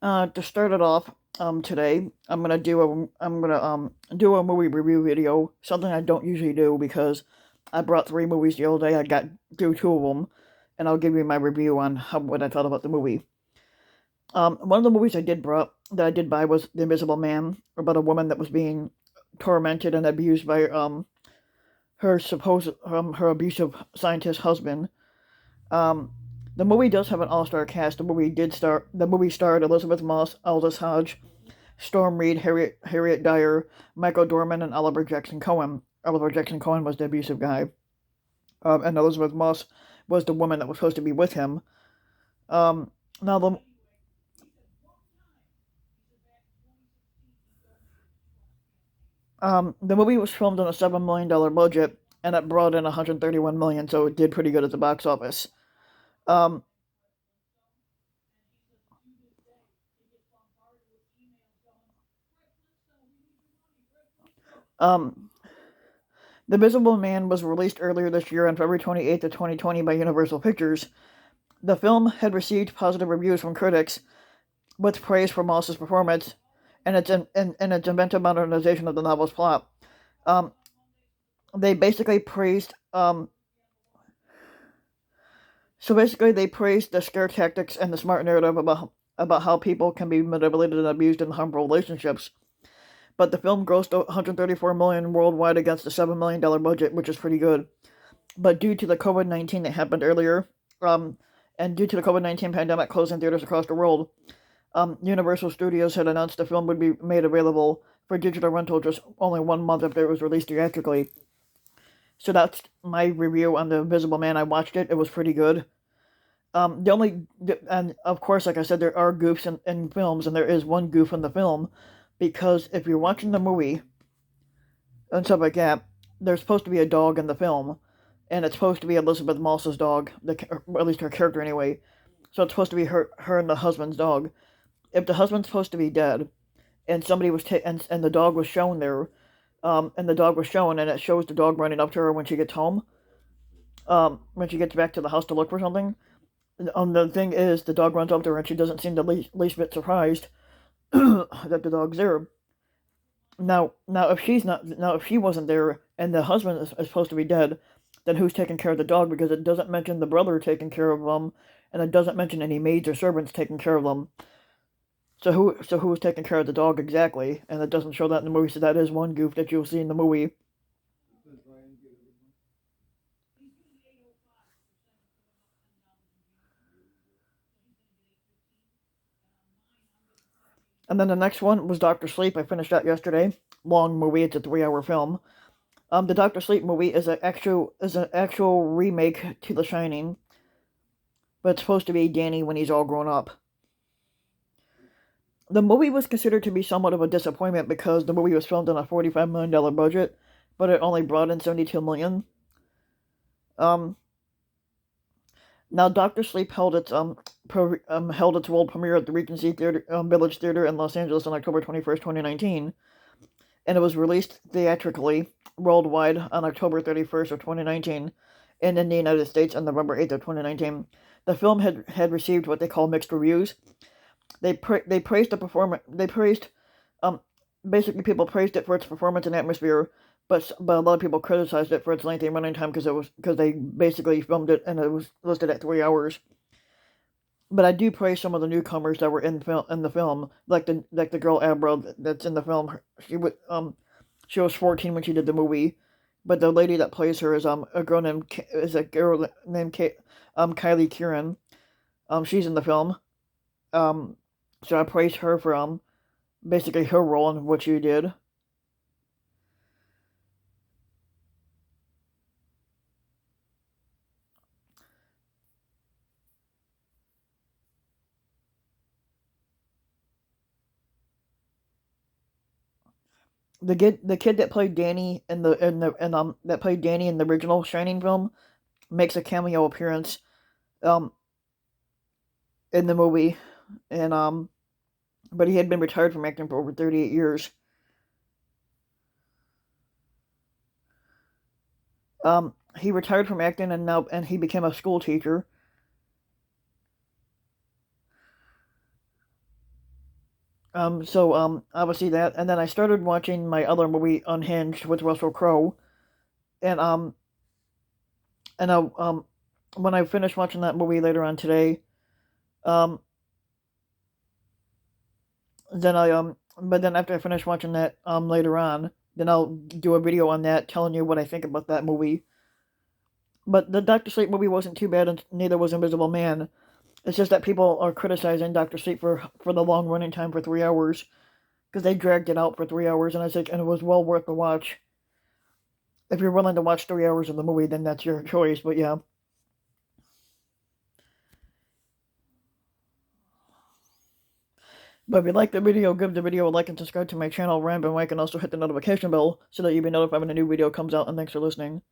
To start it off, today I'm gonna do a movie review video. Something I don't usually do because I brought three movies the other day. I got through two of them, and I'll give you my review on what I thought about the movie. One of the movies I did buy was The Invisible Man, about a woman that was being tormented and abused by her abusive scientist husband. Um, the movie does have an all-star cast. The movie starred Elizabeth Moss, Aldous Hodge, Storm Reed, Harriet Dyer, Michael Dorman, and Oliver Jackson Cohen. Oliver Jackson Cohen was the abusive guy, and Elizabeth Moss was the woman that was supposed to be with him. Um, now the movie was filmed on a $7 million budget, and it brought in 131 million, so it did pretty good at the box office. Um, um, The Visible Man was released earlier this year on February 28th of 2020 by Universal Pictures. The film had received positive reviews from critics, with praise for Moss's performance and its inventive modernization of the novel's plot. Um, they basically praised they praised the scare tactics and the smart narrative about how people can be manipulated and abused in harmful relationships. But the film grossed 134 million worldwide against a $7 million budget, which is pretty good. But due to the COVID-19 that happened earlier, um, and due to the COVID-19 pandemic closing theaters across the world, Universal Studios had announced the film would be made available for digital rental just only 1 month after it was released theatrically. So that's my review on The Invisible Man. I watched it; it was pretty good. And of course, like I said, there are goofs in films, and there is one goof in the film, because if you're watching the movie and stuff like that, there's supposed to be a dog in the film, and it's supposed to be Elizabeth Moss's dog, or at least her character anyway. So it's supposed to be her and the husband's dog. If the husband's supposed to be dead, and somebody was and the dog was shown there, and the dog was shown, and it shows the dog running up to her when she gets home, when she gets back to the house to look for something. The thing is, the dog runs up to her, and she doesn't seem the least bit surprised that the dog's there. Now, if she wasn't there, and the husband is supposed to be dead, then who's taking care of the dog? Because it doesn't mention the brother taking care of them, and it doesn't mention any maids or servants taking care of them. So who was taking care of the dog exactly? And it doesn't show that in the movie. So that is one goof that you'll see in the movie. And then the next one was Doctor Sleep. I finished that yesterday. Long movie. It's a 3-hour film. The Doctor Sleep movie is an actual remake to The Shining, but it's supposed to be Danny when he's all grown up. The movie was considered to be somewhat of a disappointment because the movie was filmed on a $45 million budget, but it only brought in 72 million. Um, Now, Doctor Sleep held its world premiere at the Regency Theater, Village Theater in Los Angeles on October 21st, 2019, and it was released theatrically worldwide on October 31st of 2019, and in the United States on November 8th of 2019. The film had received what they call mixed reviews. They praised the performance. They praised um basically people praised it for its performance and atmosphere, but a lot of people criticized it for its lengthy running time because they basically filmed it and it was listed at 3 hours. But I do praise some of the newcomers that were in the film, like the girl Abra that's in the film. She was 14 when she did the movie, but the lady that plays her is a girl named Kylie Kieran. She's in the film. Um, so I praise her for basically her role in what she did. The kid that played Danny that played Danny in the original Shining film makes a cameo appearance um in the movie, and but he had been retired from acting for over 38 years. He retired from acting and he became a school teacher. Obviously that, and then I started watching my other movie, Unhinged, with Russell Crowe, and and I when I finished watching that movie later on today, um, then but then after I finish watching that later on, then I'll do a video on that, telling you what I think about that movie. But the Doctor Sleep movie wasn't too bad, and neither was Invisible Man. It's just that people are criticizing Doctor Sleep for the long running time for 3 hours, because they dragged it out for 3 hours, and I said, and it was well worth the watch. If you're willing to watch 3 hours of the movie, then that's your choice. But yeah. But if you like the video, give the video a like and subscribe to my channel, Rambin Mike, and also hit the notification bell so that you'll be notified when a new video comes out, and thanks for listening.